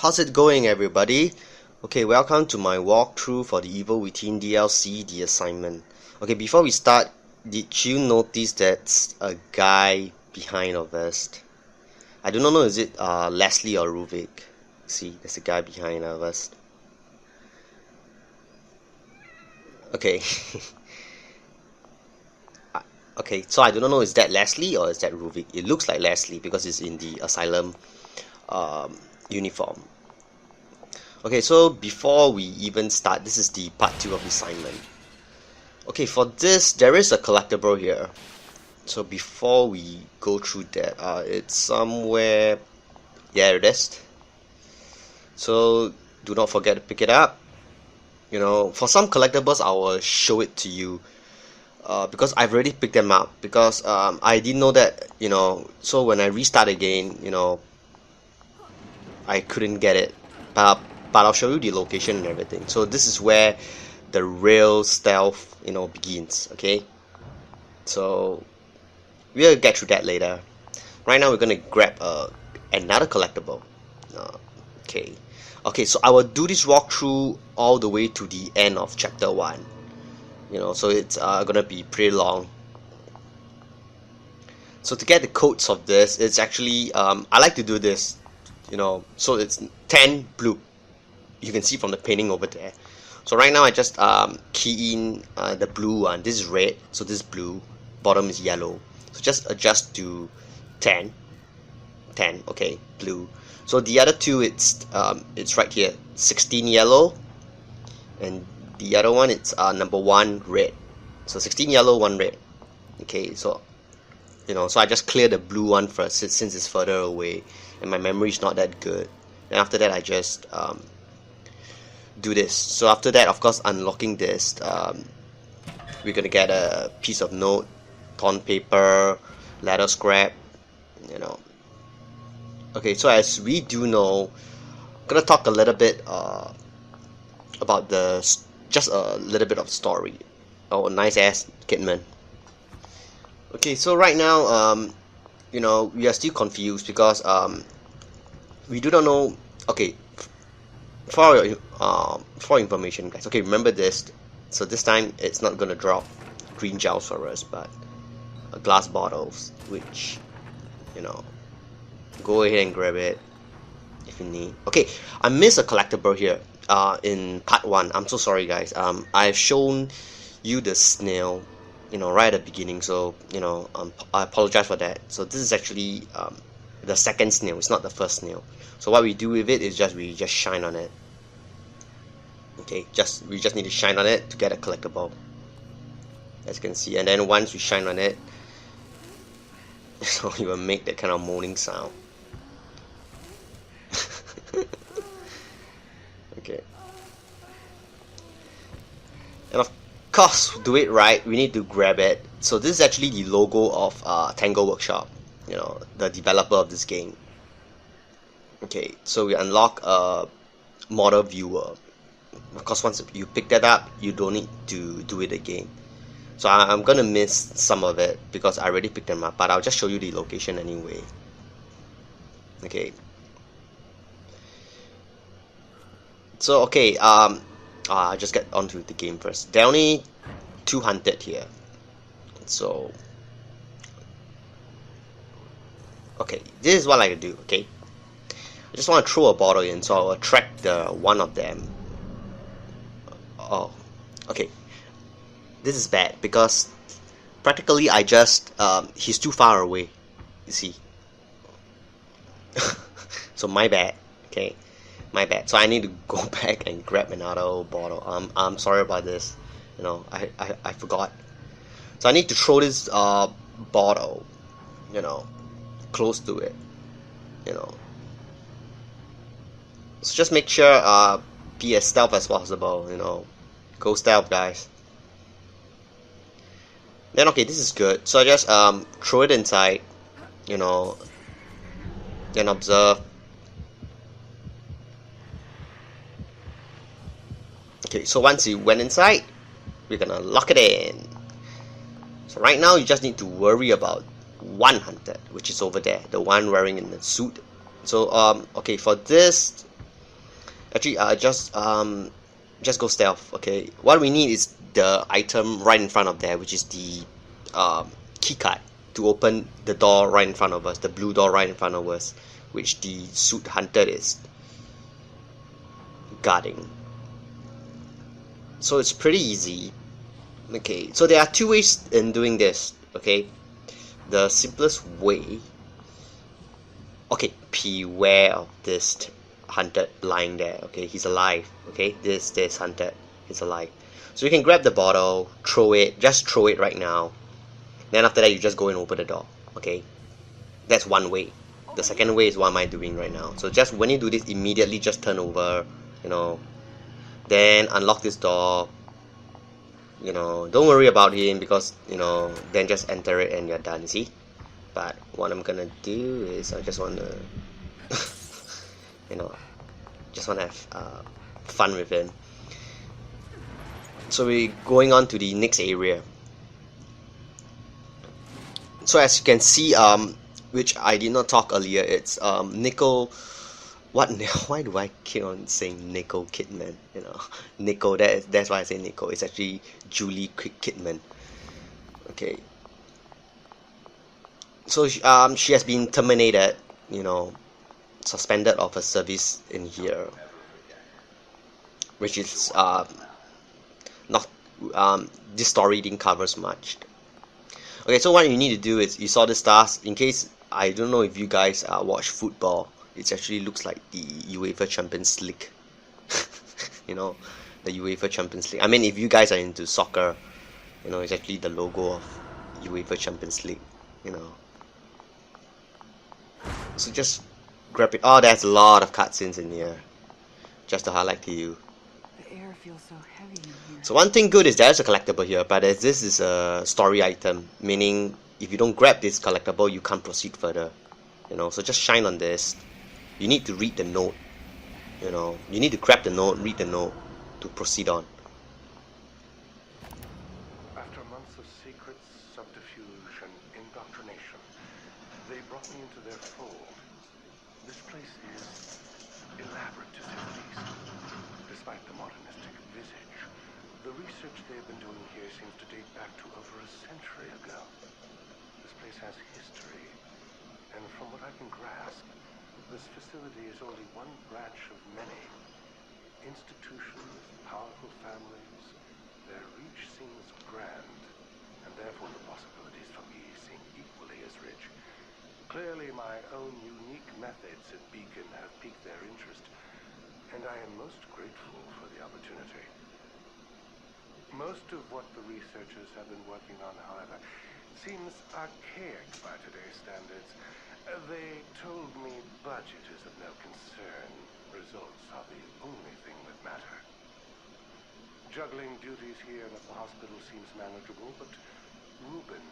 How's it going, everybody? Okay, welcome to my walkthrough for the Evil Within DLC, The Assignment. Okay, before we start, did you notice that's a guy behind a vest? I do not know, is it Leslie or Ruvik? See, there's a guy behind a vest. Okay. Okay, so I do not know, is that Leslie or is that Ruvik? It looks like Leslie because it's in the asylum uniform. Okay, so before we even start, this is the part 2 of the assignment. Okay, for this, there is a collectible here. So before we go through that, it's somewhere, yeah, it is. So do not forget to pick it up. You know, for some collectibles, I will show it to you. Because I've already picked them up, because I didn't know that, you know, so when I restart again, you know, I couldn't get it, but I'll show you the location and everything. So this is where the real stealth, you know, begins. Okay, so we'll get through that later. Right now we're gonna grab another collectible. Okay, so I will do this walkthrough all the way to the end of chapter 1. You know, so it's gonna be pretty long. So to get the codes of this, it's actually I like to do this, you know, so it's 10 blue. You can see from the painting over there. So right now I just key in the blue one. This is red, so this is blue. Bottom is yellow. So just adjust to 10. Okay, blue. So the other two, it's right here, 16 yellow, and the other one, it's number 1 red. So 16 yellow, 1 red. Okay, so you know, so I just clear the blue one first since it's further away and my memory is not that good. And after that I just do this. So after that, of course, unlocking this, we're gonna get a piece of note, torn paper, leather scrap, you know. Okay, so as we do know, I'm gonna talk a little bit about just a little bit of story. Oh, nice ass Kidman. Okay, so right now, you know, we are still confused because we do not know. Okay, for information, guys. Okay, remember this. So this time it's not gonna drop green gels for us, but glass bottles, which, you know, go ahead and grab it if you need. Okay, I missed a collectible here in part 1. I'm so sorry, guys. I've shown you the snail, you know, right at the beginning, so you know, I apologize for that. So this is actually the second snail, it's not the first snail. So what we do with it is we just shine on it. Okay, we just need to shine on it to get a collectible, as you can see. And then once we shine on it, so you will make that kind of moaning sound. Okay, and of course, do it right, we need to grab it. So this is actually the logo of Tango Workshop, you know, the developer of this game. Okay, so we unlock a model viewer. Of course, once you pick that up, you don't need to do it again. So I'm gonna miss some of it because I already picked them up, but I'll just show you the location anyway. Okay, so okay, I'll just get onto the game first. There are only 200 here, so okay, this is what I can do. Okay, I just want to throw a bottle in, so I'll attract the one of them. Oh, okay, this is bad because practically I just he's too far away, you see. So my bad. Okay, my bad. So I need to go back and grab another bottle. I'm sorry about this, you know, I forgot. So I need to throw this bottle, you know, close to it, you know. So just make sure be as stealth as possible, you know. Go stealth, guys. Then okay, this is good. So I just throw it inside, you know, then observe. Okay, so once you went inside, we're gonna lock it in. So right now you just need to worry about 100, which is over there, the one wearing in the suit. So okay, for this, Actually, just go stealth. Okay, what we need is the item right in front of there, which is the keycard to open the door right in front of us, the blue door right in front of us, which the suit hunter is guarding. So it's pretty easy. Okay, so there are two ways in doing this. Okay, the simplest way. Okay, beware of this hunted lying there. Okay, he's alive. Okay, this hunted, he's alive. So you can grab the bottle, throw it, just throw it right now. Then after that, you just go and open the door. Okay, that's one way. The second way is what am I doing right now. So just when you do this, immediately just turn over. You know, then unlock this door. You know, don't worry about him because you know, then just enter it and you're done. See? But what I'm gonna do is I just wanna, you know, just wanna have fun with him. So we're going on to the next area. So as you can see, which I did not talk earlier, it's Nicole. What? Why do I keep on saying Nicole Kidman? You know, Nicole. That's why I say Nicole. It's actually Julie Kidman. Okay. So she has been terminated. You know, suspended of her service in here, which is not this story didn't cover much. Okay, so what you need to do is you saw the stars. In case I don't know if you guys watch football, it actually looks like the UEFA Champions League. You know, the UEFA Champions League. I mean, if you guys are into soccer, you know, it's actually the logo of UEFA Champions League. You know, so just grab it. Oh, there's a lot of cutscenes in here. Just to highlight to you. The air feels so heavy in here. So one thing good is there's a collectible here, but as this is a story item, meaning if you don't grab this collectible, you can't proceed further. You know, so just shine on this. You need to read the note. You know, you need to grab the note, read the note to proceed on. After months of secrets, subterfuge, and indoctrination, they brought me into their fold. This place is elaborate to say the least. Despite the modernistic visage, the research they've been doing here seems to date back to over a century ago. This place has history, and from what I can grasp, this facility is only one branch of many. Institutions, powerful families, their reach seems grand, and therefore the possibilities for me seem equally as rich. Clearly my own unique methods at Beacon have piqued their interest, and I am most grateful for the opportunity. Most of what the researchers have been working on, however, seems archaic by today's standards. They told me budget is of no concern. Results are the only thing that matter. Juggling duties here and at the hospital seems manageable, but Ruben,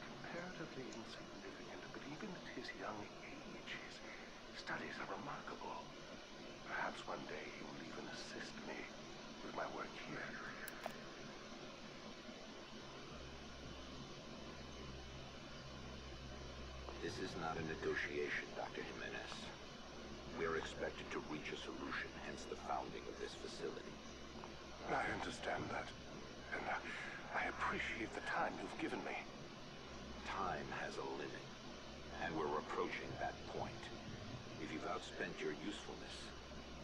comparatively insignificant, but even at his young age, his studies are remarkable. Perhaps one day he will even assist me with my work here. This is not a negotiation, Dr. Jimenez. We're expected to reach a solution, hence the founding of this facility. I understand that, and I appreciate the time you've given me. Time has a limit, and we're approaching that point. If you've outspent your usefulness,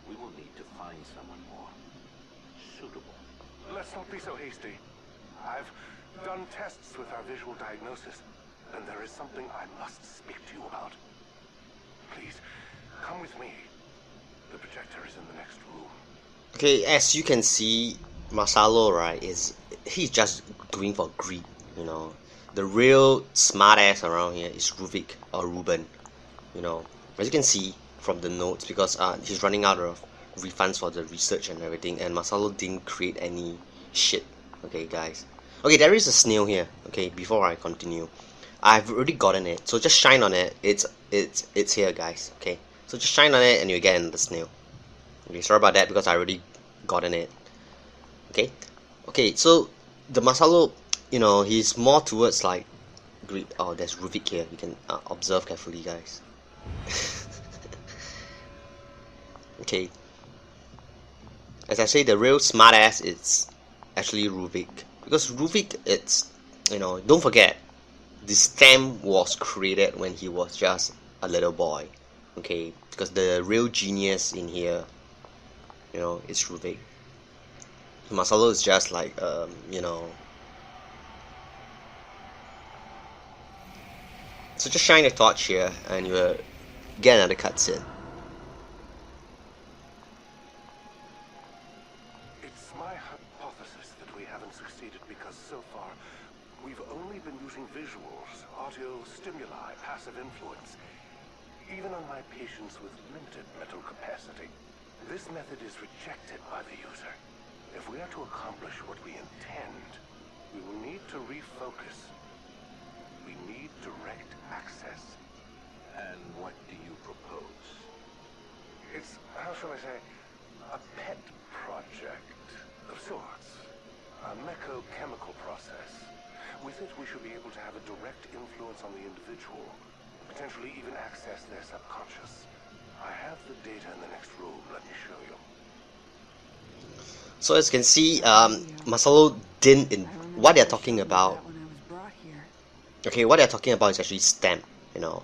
we will need to find someone more suitable. Let's not be so hasty. I've done tests with our visual diagnosis, and there is something I must speak to you about. Please, come with me. The projector is in the next room. Okay, as you can see, Masalo, right, he's just doing for greed, you know. The real smartass around here is Ruvik or Ruben, you know. As you can see from the notes, because he's running out of refunds for the research and everything, and Masalo didn't create any shit. Okay, guys. Okay, there is a snail here. Okay, before I continue, I've already gotten it, so just shine on it. It's here, guys. Okay, so just shine on it and you get the snail. Okay, sorry about that because I already gotten it. Okay, so the Masalo, you know, he's more towards like greed. Oh, there's Ruvik here. You can observe carefully, guys. Okay, as I say, the real smartass is actually Ruvik, because Ruvik, it's, you know, don't forget, the S.T.E.M was created when he was just a little boy, okay, because the real genius in here, you know, is Ruvik. Masalo is just like, you know. So just shine a torch here and you will get another cutscene. It's my hypothesis that we haven't succeeded because so far we've only been using visuals, audio stimuli, passive influence, even on my patients with limited mental capacity. This method is rejected by the user. If we are to accomplish what we intend, we will need to refocus. We need direct access. And what do you propose? It's, how shall I say, a pet project of sorts. A mecho-chemical process. With it, we should be able to have a direct influence on the individual, potentially even access their subconscious. I have the data in the next room. Let me show you. So as you can see, Masalo didn't. What they're talking about. Okay, what they're talking about is actually S.T.E.M, you know,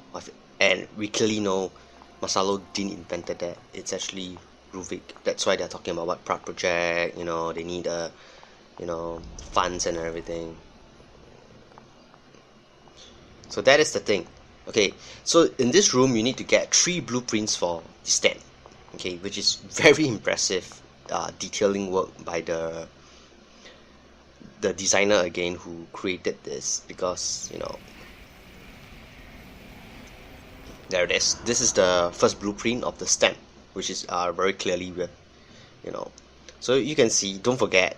and we clearly know Masalo didn't invented that. It's actually Ruvik. That's why they're talking about what project, you know, they need you know, funds and everything. So that is the thing. Okay, so in this room you need to get 3 blueprints for S.T.E.M, okay, which is very impressive detailing work by the designer again who created this, because, you know, there it is. This is the first blueprint of the S.T.E.M, which is very clearly with, you know, so you can see, don't forget,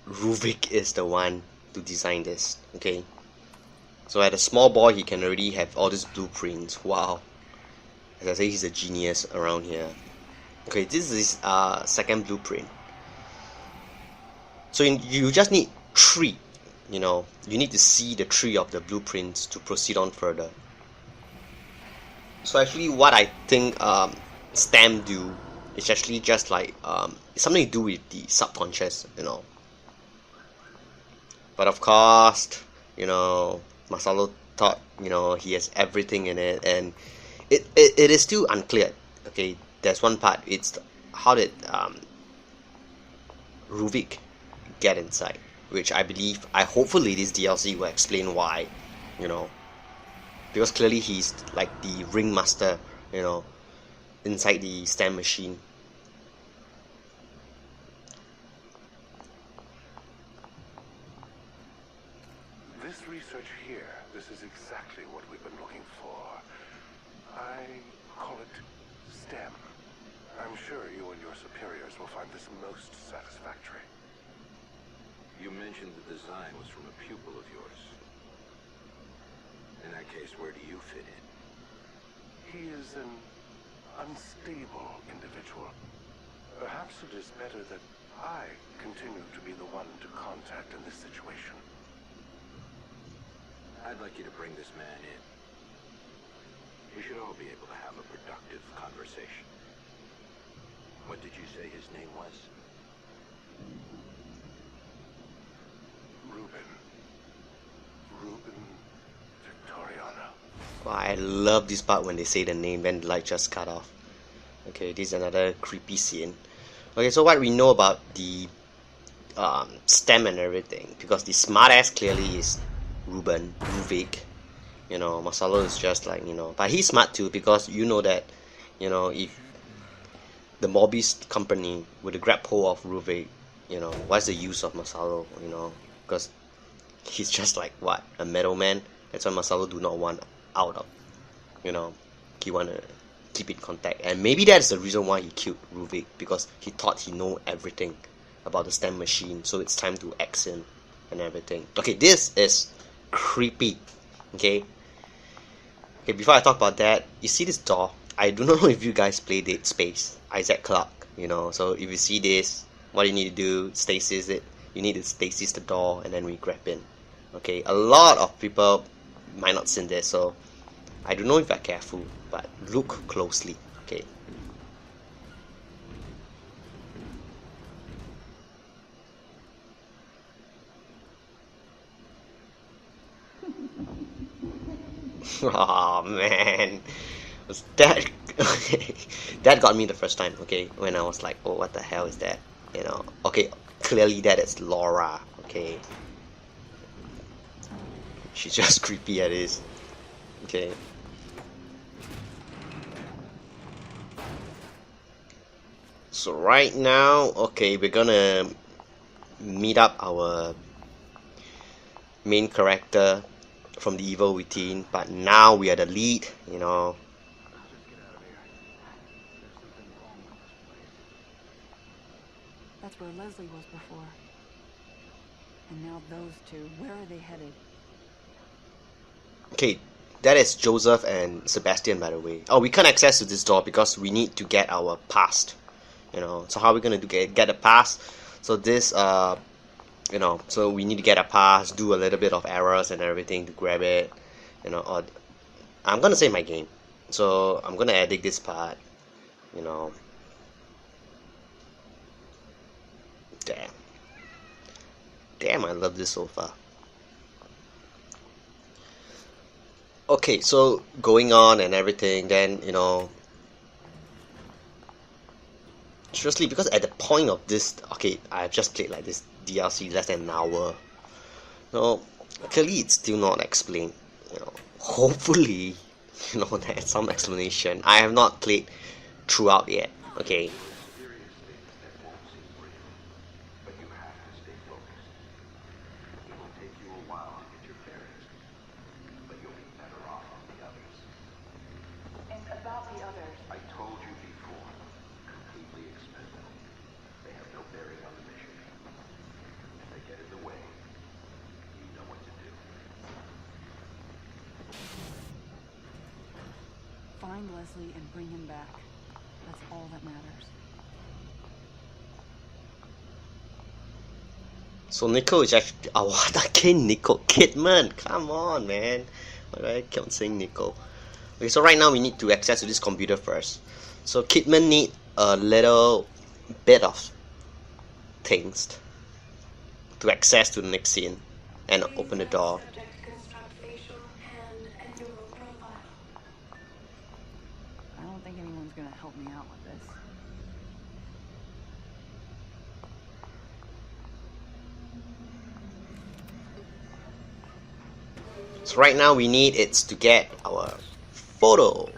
Ruvik is the one to design this, okay. So at a small boy he can already have all these blueprints. Wow, as I say, he's a genius around here. Okay, this is second blueprint. So you just need 3, you know, you need to see the 3 of the blueprints to proceed on further. So actually what I think S.T.E.M do is actually just like it's something to do with the subconscious, you know. But of course, you know, Masalo thought, you know, he has everything in it, and it is still unclear. Okay, there's one part, it's how did Ruvik get inside, which I believe, hopefully this DLC will explain why, you know, because clearly he's like the ringmaster, you know, inside the S.T.E.M machine. This research here, this is exactly what we've been looking for. I call it S.T.E.M. I'm sure you and your superiors will find this most satisfactory. You mentioned the design was from a pupil of yours. In that case, where do you fit in? He is an unstable individual. Perhaps it is better that I continue to be the one to contact in this situation. I'd like you to bring this man in. We should all be able to have a productive conversation. What did you say his name was? Ruben Victoriano. Wow, I love this part when they say the name, then the light just cut off. Okay, this is another creepy scene. Okay, so what we know about the S.T.E.M and everything, because the smartass clearly is Ruvik. You know, Masalo is just like, you know, but he's smart too, because you know that, you know, if the Mobis company would grab hold of Ruvik, you know, what's the use of Masalo, you know, because he's just like, what, a middleman. That's why Masalo do not want out of, you know, he want to keep in contact, and maybe that's the reason why he killed Ruvik, because he thought he know everything about the S.T.E.M machine, so it's time to axe him and everything. Okay, this is creepy. Okay, before I talk about that, you see this door, I do not know if you guys play Dead Space, Isaac Clarke, you know, so if you see this, what you need to do, stasis it, you need to stasis the door and then we grab in. Okay, a lot of people might not see this, so I don't know if I'm careful, but look closely. Okay, Oh man, was that okay? That got me the first time. Okay, when I was like, oh, what the hell is that? You know. Okay, clearly that is Laura. Okay, she's just creepy as is. Okay. So right now, okay, we're gonna meet up our main character from the evil within, but now we are the lead, you know. That's where Leslie was before. And now those two, where are they headed? Okay, that is Joseph and Sebastian, by the way. Oh, we can't access to this door because we need to get our pass. You know, so how are we gonna do get a pass? So this you know, so we need to get a pass, do a little bit of errors and everything to grab it. You know, or I'm gonna save my game. So I'm gonna edit this part. You know. Damn. Damn, I love this so far. Okay, so going on and everything, then, you know, seriously, because at the point of this, okay, I've just played like this DLC less than an hour. So clearly it's still not explained. You know, hopefully, you know, there's some explanation. I have not played throughout yet. Okay. Find Leslie and bring him back. That's all that matters. So Nicole is actually, oh, what again? Nicole Kidman, come on, man. Why do I keep on saying Nicole? Okay, so right now we need to access to this computer first. So Kidman need a little bit of things to access to the next scene and open the door. I don't think anyone's gonna help me out with this. So right now we need it to get our photo.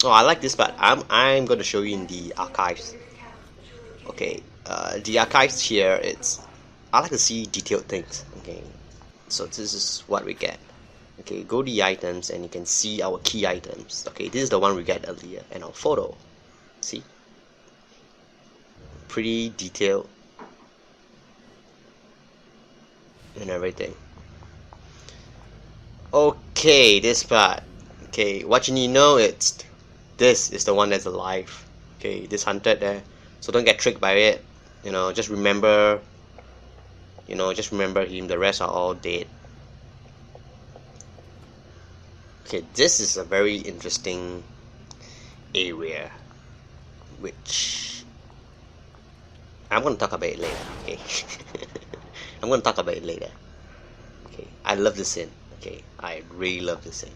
Oh, I like this part. I'm going to show you in the archives. Okay, the archives here. I like to see detailed things. Okay, so this is what we get. Okay, go to the items and you can see our key items. Okay, this is the one we get earlier, and our photo. See, pretty detailed and everything. Okay, this part. Okay, what you need to know is this is the one that's alive. Okay, this hunted there. So don't get tricked by it. You know, just remember. You know, just remember him. The rest are all dead. Okay, this is a very interesting area, which I'm gonna talk about it later. Okay, I'm gonna talk about it later. Okay, I love this scene. Okay, I really love this scene.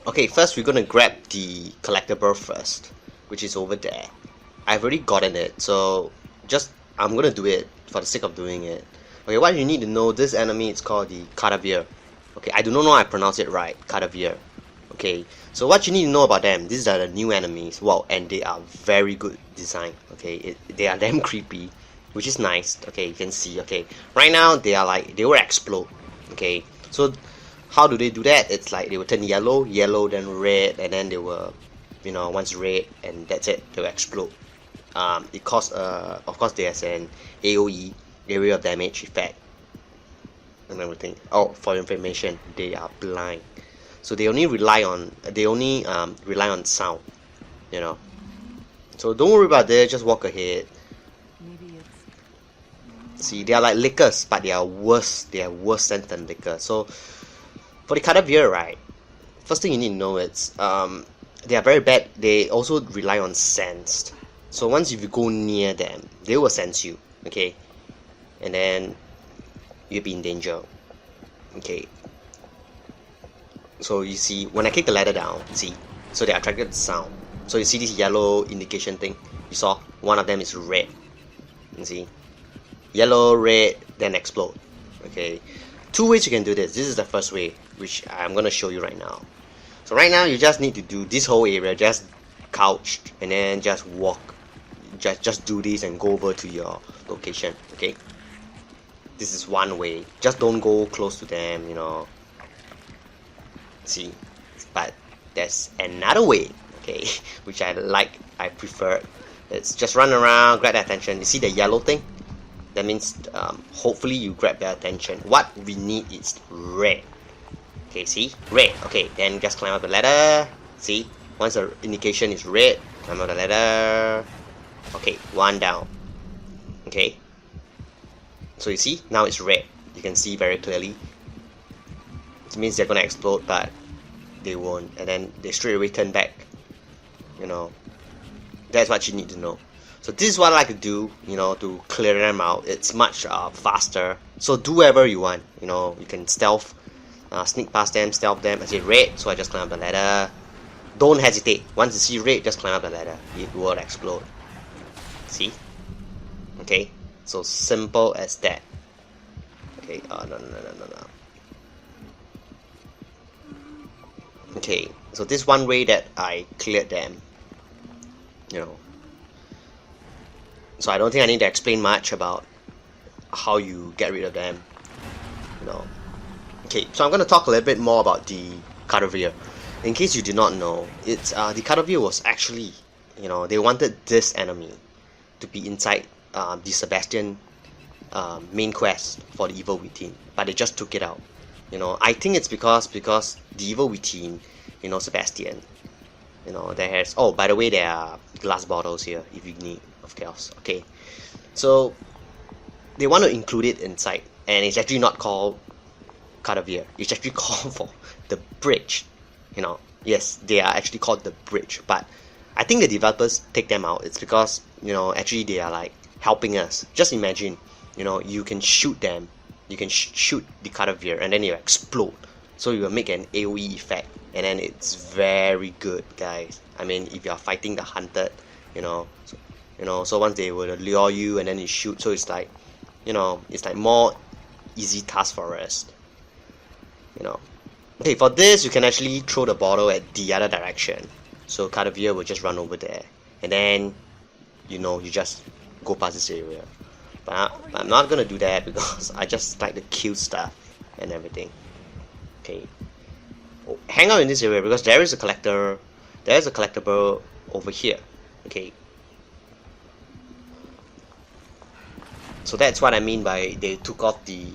Okay, first we're gonna grab the collectible first, which is over there. I've already gotten it, so I'm gonna do it for the sake of doing it. Okay, what you need to know, this enemy is called the Kadavir. Okay, I do not know how I pronounce it right, Kadavir. Okay, so what you need to know about them, these are the new enemies. Wow, and they are very good design. Okay, they are damn creepy, which is nice. Okay, you can see. Okay, right now they are like, they will explode. Okay, so how do they do that? It's like they will turn yellow, then red, and then they will, you know, once red, and that's it, they will explode. it costs of course there's an AOE, area of damage effect, and everything. Oh, for your information, they are blind, so they only rely on sound, you know. So don't worry about that, just walk ahead. Maybe it's See, they are like lickers, but they are worse. They are worse than lickers. So for the Kadavir, right, first thing you need to know is they are very bad. They also rely on sense. So once if you go near them, they will sense you, okay, and then you'll be in danger, okay. So you see, when I kick the ladder down, see, so they are attracted to the sound. So you see this yellow indication thing. You saw one of them is red. You see, yellow, red, then explode. Okay, two ways you can do this. This is the first way, which I'm gonna show you right now. So right now you just need to do this whole area, just couched, and then just walk. Just do this and go over to your location. Okay, this is one way. Just don't go close to them, you know. See, but there's another way, okay, which I prefer. It's just run around, grab their attention. You see the yellow thing? That means hopefully you grab their attention. What we need is red. Okay, see? Red. Okay, then just climb up the ladder. See? Once the indication is red, climb up the ladder. Okay, one down. Okay. So you see? Now it's red. You can see very clearly. It means they're gonna explode, but they won't. And then they straight away turn back. You know. That's what you need to know. So this is what I like to do, you know, to clear them out. It's much faster. So do whatever you want. You know, you can stealth, sneak past them, stealth them. I say red, so I just climb up the ladder. Don't hesitate. Once you see red, just climb up the ladder. It will explode. See? Okay. So simple as that. Okay. No. Okay. So this one way that I cleared them. You know. So I don't think I need to explain much about how you get rid of them. You know. Okay, so I'm going to talk a little bit more about the Kadavir. In case you did not know, it's the Kadavir was actually, you know, they wanted this enemy to be inside the Sebastian main quest for the Evil Within, but they just took it out. You know, I think it's because the Evil Within, you know, Sebastian, you know, there's, oh, by the way, there are glass bottles here if you need, of chaos. Okay, so they want to include it inside, and it's actually not called Kadavir. It's actually called for the bridge. You know, yes, they are actually called the bridge, but I think the developers take them out. It's because, you know, actually they are like helping us. Just imagine, you know, you can shoot them, you can shoot the Kadavir, and then you explode. So you will make an AOE effect, and then it's very good, guys. I mean, if you are fighting the hunted, you know, so once they will lure you and then you shoot, so it's like, you know, it's like more easy task for us. You know. Okay, for this you can actually throw the bottle at the other direction. So Kadavir will just run over there, and then, you know, you just go past this area. But I'm not gonna do that because I just like to kill stuff and everything. Okay. Oh, hang out in this area because there is a collector. There is a collectible over here. Okay. So that's what I mean by they took off the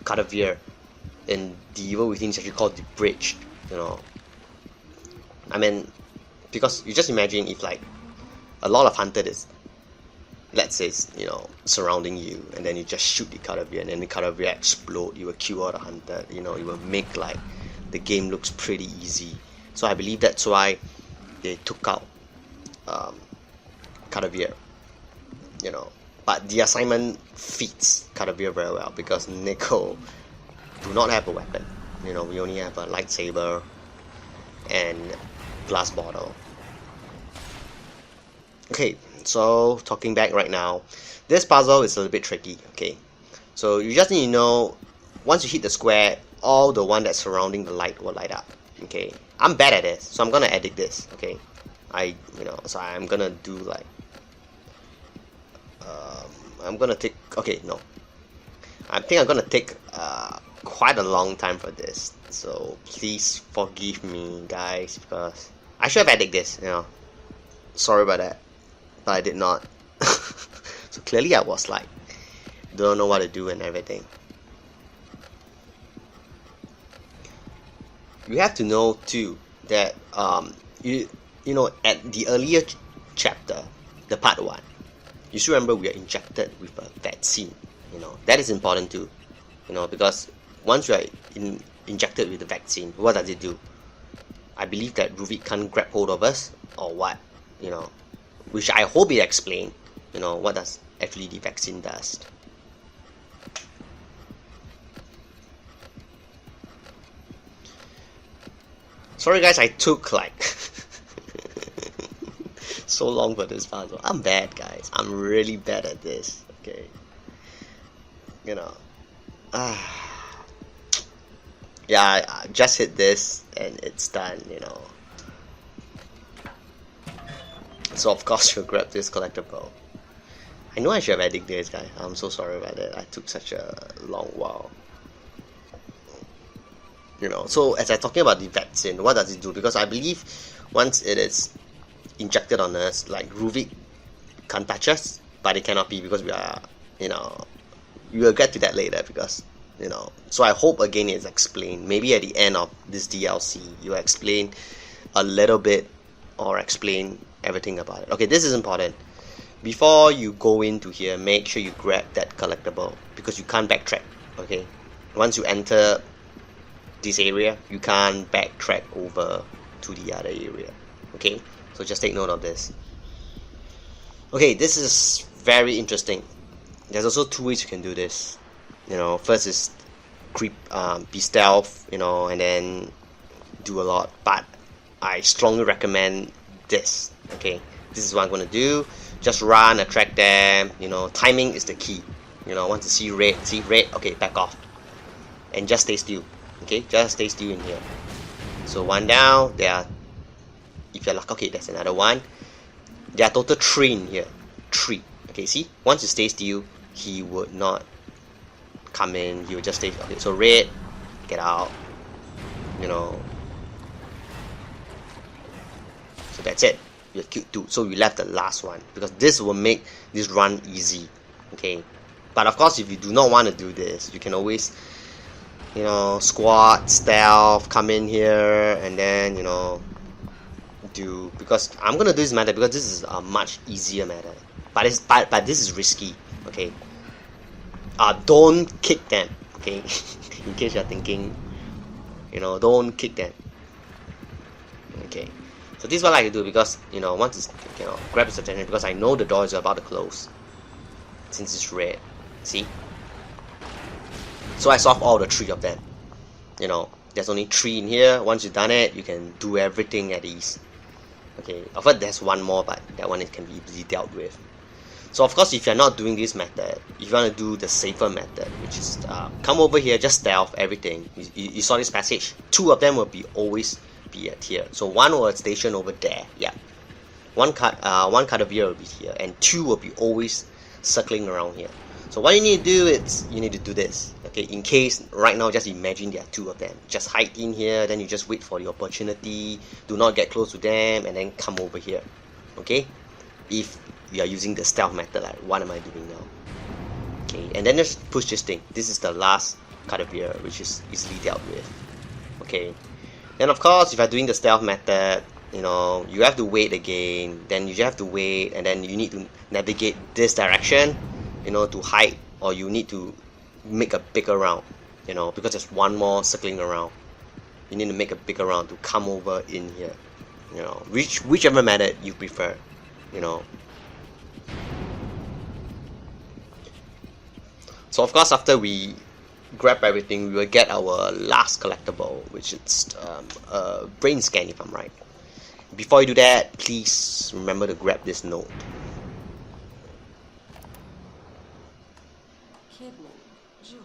Kadavir, and the Evil Within is actually called the bridge. You know. I mean, because you just imagine if like a lot of hunted is, let's say, you know, surrounding you, and then you just shoot the Kadavir, and then the Kadavir explode, you will kill all the hunted, you know, it will make like the game looks pretty easy. So I believe that's why they took out Kadavir, you know. But the assignment fits Kadavir very well because Nico do not have a weapon. You know, we only have a lightsaber and glass bottle. Okay, so talking back right now, this puzzle is a little bit tricky. Okay, so you just need to know, once you hit the square, all the one that's surrounding the light will light up. Okay, I'm bad at this, so I'm gonna edit this. Okay, so I'm gonna do like I'm gonna take, okay, no, I think I'm gonna take quite a long time for this, so please forgive me, guys, because I should have edited this, you know. Sorry about that, but I did not. So clearly I was like, don't know what to do and everything. You have to know too that you know, at the earlier chapter, the part 1, you still remember we are injected with a vaccine. You know, that is important too. You know, because once you are injected with the vaccine, what does it do? I believe that Ruvik can't grab hold of us, or what, you know, which I hope it explained, you know, what does actually the vaccine does. Sorry guys, I took like so long for this puzzle. I'm bad, guys. I'm really bad at this. Okay, you know, yeah, I just hit this and it's done. You know, so of course you'll grab this collectible. I know I should have added this, guys. I'm so sorry about that. I took such a long while. You know, so as I'm talking about the vaccine, what does it do? Because I believe once it is injected on us, like Ruvik can't touch us, but it cannot be because we are, you know, we will get to that later because, you know, so I hope again it's explained. Maybe at the end of this DLC, you explain a little bit or explain everything about it. Okay, this is important. Before you go into here, make sure you grab that collectible because you can't backtrack. Okay, once you enter this area, you can't backtrack over to the other area. Okay, so just take note of this. Okay, this is very interesting. There's also 2 ways you can do this. You know, first is creep, be stealth, you know, and then do a lot. But I strongly recommend this. Okay, this is what I'm gonna do. Just run, attract them. You know, timing is the key. You know, once you see red, okay, back off, and just stay still. Okay, just stay still in here. So 1 down. There are, if you're lucky, okay, there's another 1. There are total 3 in here. 3. Okay, see? Once you stay still, he would not come in. He will just stay. Okay, so red, get out. You know. So that's it. You killed 2. So we left the last 1 because this will make this run easy. Okay. But of course, if you do not want to do this, you can always, you know, squat, stealth, come in here, and then, you know, do, because I'm gonna do this method because this is a much easier method. But it's but this is risky. Okay. Don't kick them. Okay. In case you're thinking, you know, don't kick them. Okay. So this is what I like to do because, you know, once it's, you know, grab his attention because I know the door is about to close. Since it's red. See? So I solved all the 3 of them. You know, there's only 3 in here. Once you've done it, you can do everything at ease. Okay, of course there's 1 more, but that one it can be easily dealt with. So of course, if you're not doing this method, if you want to do the safer method, which is come over here, just stealth everything. You saw this passage. 2 of them will be always be at here. So 1 will station over there. Yeah, one Kadavir will be here, and 2 will be always circling around here. So what you need to do is you need to do this. Okay, in case right now, just imagine there are 2 of them. Just hide in here, then you just wait for the opportunity. Do not get close to them, and then come over here. Okay, if we are using the stealth method, like what am I doing now? Okay, and then just push this thing. This is the last Kadavir, which is easily dealt with. Okay, then of course, if you're doing the stealth method, you know, you have to wait again. Then you just have to wait, and then you need to navigate this direction, you know, to hide, or you need to make a bigger round, you know, because there's 1 more circling around. You need to make a bigger round to come over in here, you know, whichever method you prefer, you know. So of course, after we grab everything, we will get our last collectible, which is a brain scan, if I'm right. Before you do that, please remember to grab this note. Kidman, Julie,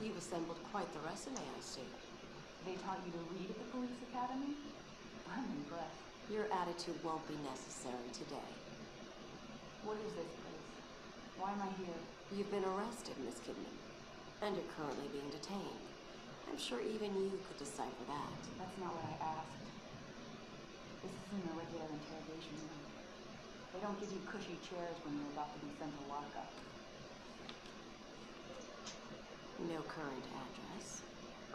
you've assembled quite the resume, I see. They taught you to read at the police academy? I'm impressed. Your attitude won't be necessary today. What is this place? Why am I here? You've been arrested, Miss Kidman, and you're currently being detained. I'm sure even you could decipher that. That's not what I asked. This isn't a regular interrogation room. They don't give you cushy chairs when you're about to be sent to lockup. No current address.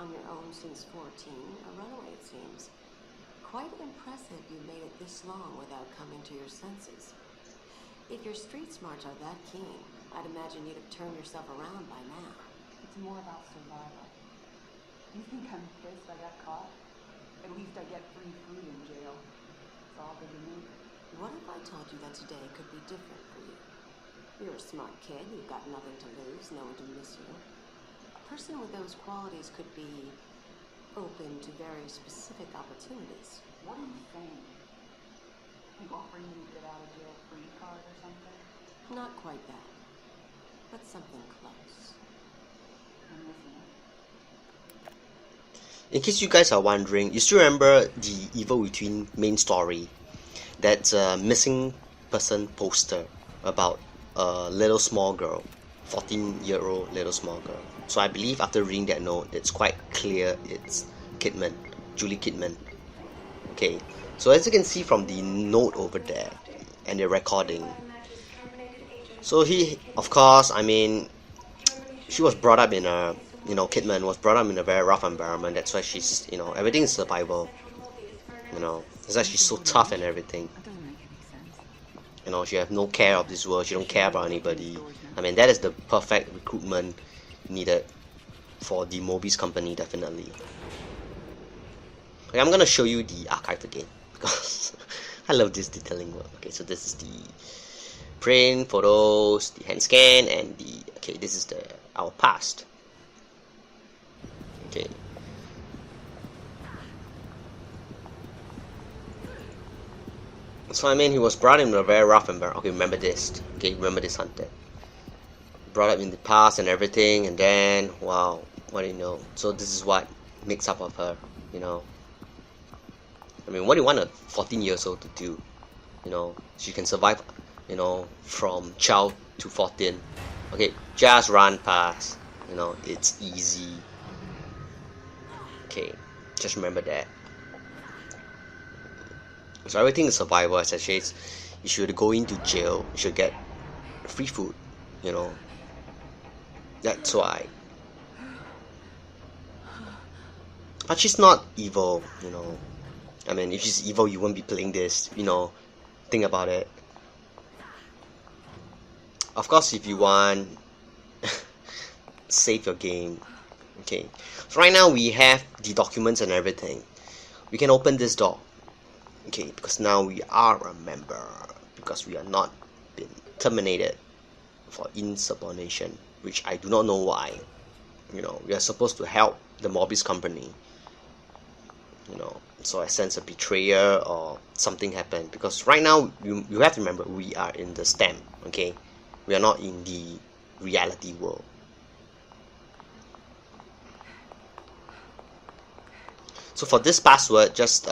On your own since 14, a runaway it seems. Quite impressive you made it this long without coming to your senses. If your street smarts are that keen, I'd imagine you'd have turned yourself around by now. It's more about survival. You think I'm pissed I got caught? At least I get free food in jail. It's all good to me. What if I told you that today could be different for you? You're a smart kid, you've got nothing to lose, no one to miss you. A person with those qualities could be open to very specific opportunities. What are you saying? Like offering me to get out of jail free card or something? Not quite that, but something close. I'm listening. In case you guys are wondering, you still remember the Evil Within main story? That's a missing person poster about a little small girl, 14-year-old little small girl. So I believe after reading that note, it's quite clear it's Kidman, Julie Kidman. Okay, so as you can see from the note over there and the recording, so he, of course, I mean, she was brought up in a, Kidman was brought up in a very rough environment. That's why she's, everything is survival. That's why she's so tough and everything. That doesn't make any sense. She have no care of this world. She don't care about anybody. I mean, that is the perfect recruitment needed for the Mobius company, definitely. Okay, I'm gonna show you the archive again because I love this detailing work. Okay, so this is the print, photos, the hand scan, and this is our past. Okay. So I mean, he was brought in a very rough environment. Okay, remember this. Okay, remember this hunter. Brought up in the past and everything, and then wow, what do you know? So this is what makes up of her. I mean, what do you want a 14 years old to do? She can survive. From child to 14. Okay, just run past. It's easy. Okay, just remember that. So everything is survival. As I said, you should go into jail. You should get free food. That's why. But she's not evil. I mean, if she's evil, you won't be playing this. Think about it. Of course, if you want, save your game. Okay. So right now we have the documents and everything. We can open this door. Okay, because now we are a member, because we are not been terminated for insubordination, which I do not know why. We are supposed to help the Mobius company. So I sense a betrayal or something happened, because right now you have to remember we are in the S.T.E.M. Okay, we are not in the reality world. So for this password, just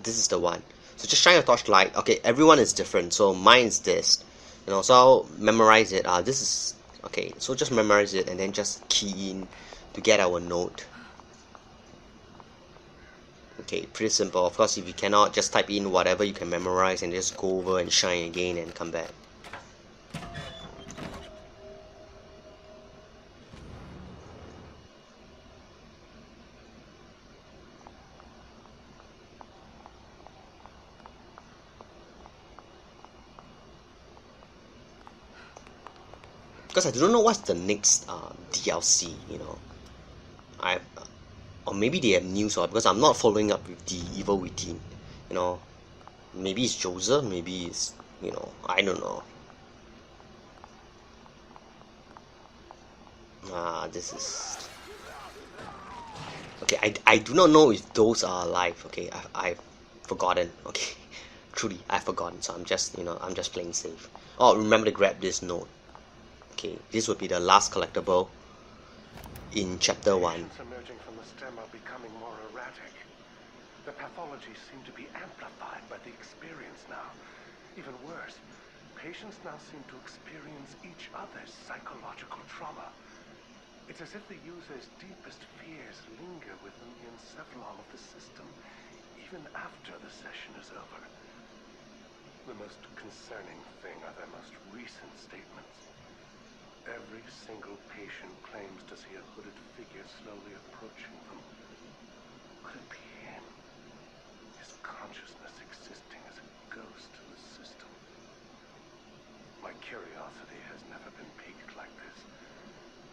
this is the one. So just shine your torchlight. Okay, everyone is different. So mine is this. So I'll memorize it. This is okay. So just memorize it and then just key in to get our note. Okay, pretty simple. Of course, if you cannot, just type in whatever you can memorize and just go over and shine again and come back. Because I don't know what's the next DLC, or maybe they have news, or because I'm not following up with the Evil Within, maybe it's Joseph, maybe it's, I don't know. This is, okay, I do not know if those are alive. Okay, I've forgotten. Okay, truly, I've forgotten, so I'm just, I'm just playing safe. Oh, remember to grab this note. Okay, this would be the last collectible in chapter 1. Patients emerging from the S.T.E.M are becoming more erratic. The pathologies seem to be amplified by the experience now. Even worse, patients now seem to experience each other's psychological trauma. It's as if the user's deepest fears linger within the encephalon of the system, even after the session is over. The most concerning thing are their most recent statements. Every single patient claims to see a hooded figure slowly approaching them. Could it be him? His consciousness existing as a ghost in the system. My curiosity has never been piqued like this.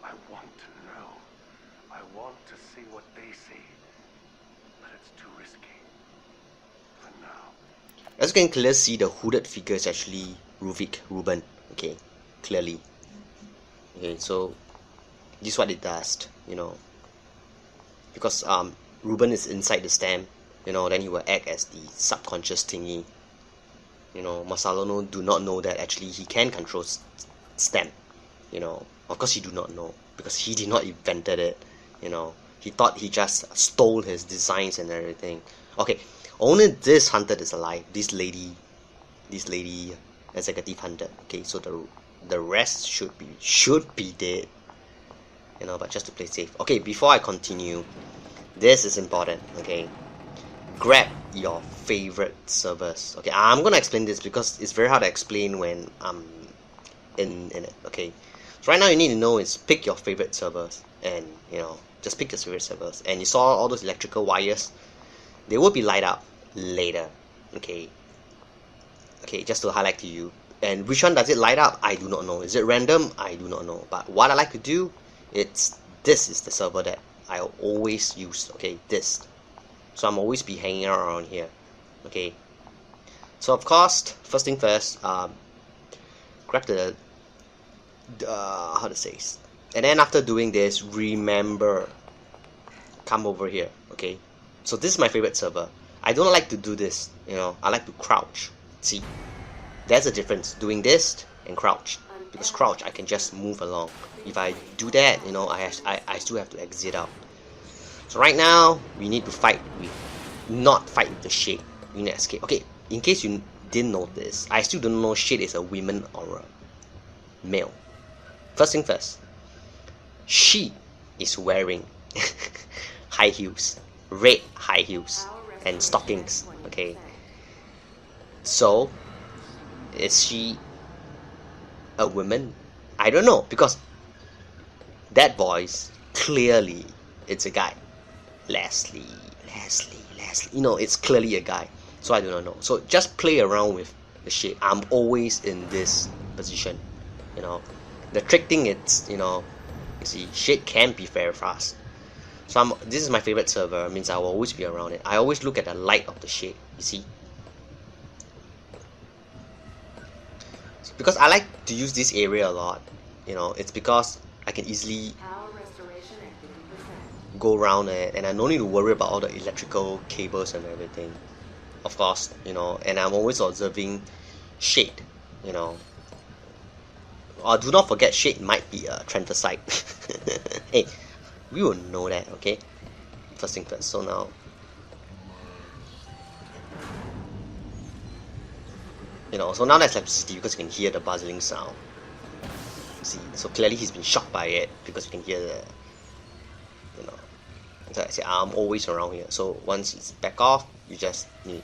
I want to know. I want to see what they see. But it's too risky. For now. As you can clearly see, the hooded figure is actually Ruben. Okay, clearly. Okay, so this is what it does, you know. Because Ruben is inside the S.T.E.M, you know, then he will act as the subconscious thingy. You know, Masalono do not know that actually he can control S.T.E.M. You know, of course he do not know because he did not invented it. You know, he thought he just stole his designs and everything. Okay, only this hunter is alive. This lady executive hunter. Okay, so the rest should be dead. You know, but just to play safe. Okay, before I continue, this is important. Okay, grab your favorite servers. Okay, I'm gonna explain this because it's very hard to explain when I'm in it. Okay, so right now you need to know is pick your favorite servers, and you know, just pick your favorite servers. And you saw all those electrical wires, they will be light up later. Okay, just to highlight to you. And which one does it light up? I do not know. Is it random? I do not know. But what I like to do, this is the server that I always use. Okay, this. So I'm always be hanging around here. Okay. So of course, first thing first, grab the how to say, and then after doing this, remember, come over here. Okay. So this is my favorite server. I don't like to do this. You know, I like to crouch. See. There's a difference doing this and crouch, because crouch I can just move along. If I do that, you know, I still have to exit out. So right now we need to fight with, not fight with the shade. We need to escape. Okay, in case you didn't notice, I still don't know shade is a woman or a male. First thing first, she is wearing high heels, red high heels and stockings. Okay, so is she a woman? I don't know, because that voice, clearly it's a guy. Leslie, you know, it's clearly a guy. So I do not know. So just play around with the shade. I'm always in this position. You know, the trick thing is, you know, you see, shade can be very fast. So this is my favorite server, means I will always be around it. I always look at the light of the shade, you see. Because I like to use this area a lot, you know, it's because I can easily go around it, and I don't need to worry about all the electrical cables and everything. Of course, you know, and I'm always observing shade, you know. Do not forget, shade might be a transvestite. Hey, we will know that, okay? First thing first. So now, you know, so now that's electricity because you can hear the buzzing sound. See, so clearly he's been shocked by it because you can hear the, you know. So I say I'm always around here. So once it's back off, you just need.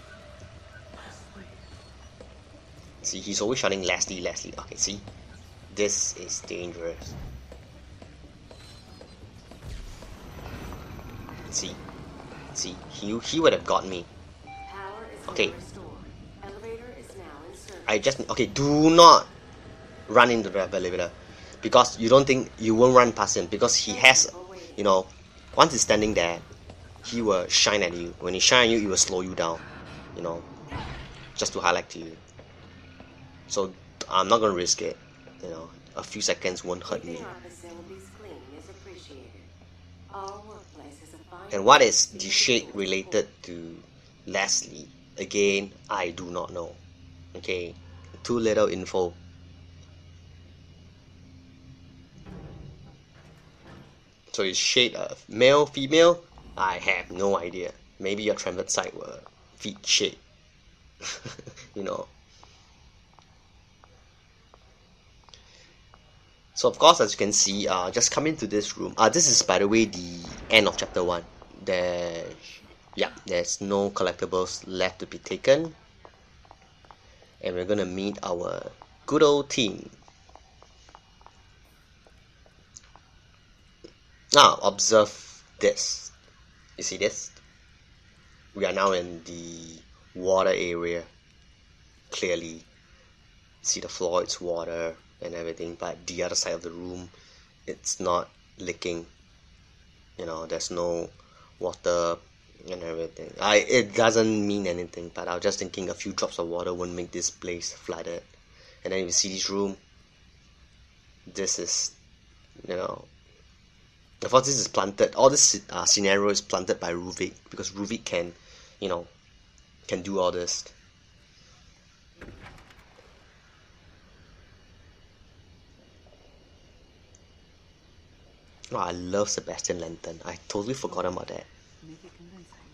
See, he's always shouting Leslie. Okay, see, this is dangerous. See, he would have got me. Okay. I just, okay, do not run into the elevator, because you don't think you won't run past him, because he has, you know, once he's standing there, he will shine at you. When he shine at you, he will slow you down, you know, just to highlight to you. So I'm not gonna risk it, you know, a few seconds won't hurt me. And what is the shade related to Leslie? Again, I do not know. Okay, too little info. So is shade of male, female? I have no idea. Maybe a transvestite will feed shade. You know. So of course, as you can see, just come into this room. This is, by the way, the end of chapter 1. There's no collectibles left to be taken. and we're gonna meet our good old team. Now observe this. You see this? We are now in the water area. Clearly see the floor, it's water and everything, but the other side of the room, it's not leaking. You know, there's no water and everything. It doesn't mean anything, but I was just thinking a few drops of water won't make this place flooded. And then you see this room. This is, you know, of course this is planted. All this scenario is planted by Ruvik, because Ruvik can, you know, can do all this. Oh, I love Sebastian Lantern. I totally forgot about that. Make it convincing.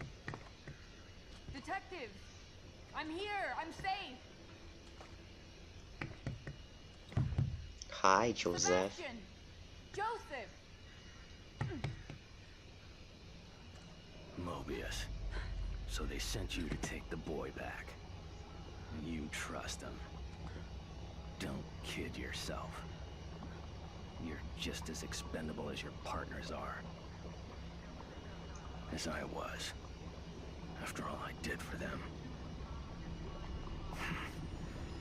Detective! I'm here! I'm safe! Hi, Joseph. Sebastian! Joseph! Mobius. So they sent you to take the boy back. You trust him. Don't kid yourself. You're just as expendable as your partners are. As I was. After all I did for them.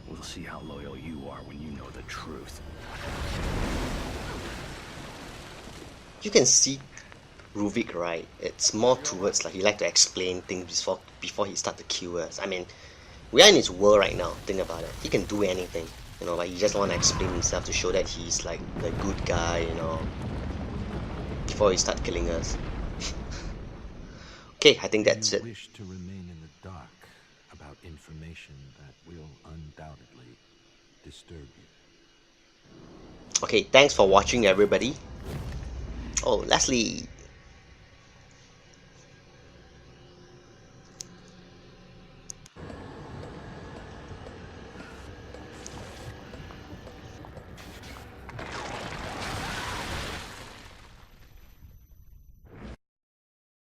We'll see how loyal you are when you know the truth. You can see Ruvik, right? It's more towards like he like to explain things before he start to kill us. I mean, we are in his world right now. Think about it. He can do anything. You know, like he just want to explain himself to show that he's like the good guy. You know, before he start killing us. Okay, I think that's it. You wish to remain in the dark about information that will undoubtedly disturb you. Okay, thanks for watching, everybody. Oh, Leslie.